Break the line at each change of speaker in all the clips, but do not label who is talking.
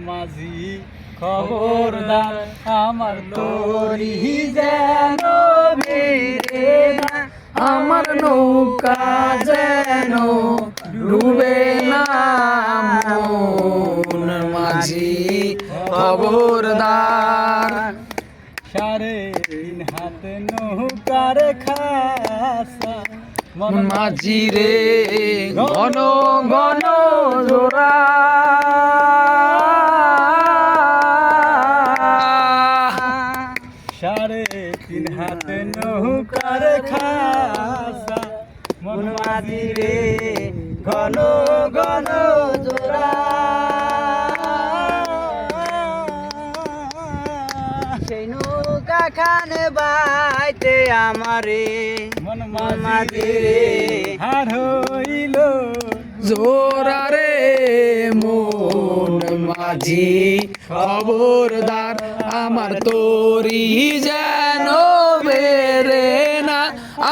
মাঝি খবরদার আমার তরি যেন ভিড়ে না,
আমার নৌকা যেন ডুবে না, মন মাঝি খবরদার।
সাড়ে তিন হাত নৌকার খাসা
মন মাঝি রে ঘন ঘন জোড়া,
সাড়ে তিন হাত নৌকার খাসা মন মাঝি রে ঘন ঘন জোড়া।
সেই নৌকা খানে বাইতে আমারে
মন
মাঝি
মাঝি
রে
হার হইল
জোড়া রে মন মাঝি খবরদার, আমার তরি যেন বেরে না,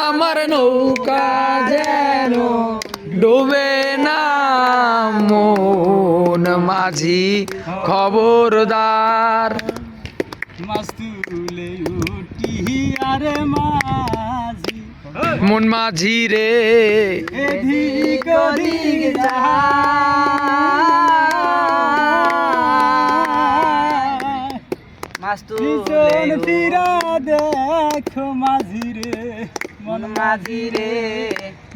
আমার নৌকা যেন ডুবে না, মন মাঝি খবরদার।
মাছ তুলে উঠি আরে মাঝি
মন মাঝি রে
এদিক ওদিক যায়,
মাছ
পিছন
তুলে
ফিরা দেখো মাঝি রে
মন মাঝি রে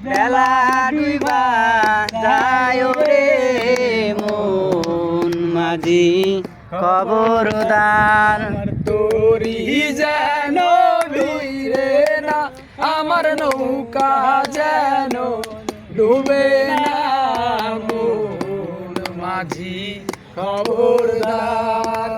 বেলা ডুইবা যায় রে মন মাঝি খবরদার।
আমার
তোরি যেন ভিড়ে না, আমার নৌকা যেন ডুবে না, মন মাঝি খবরদার।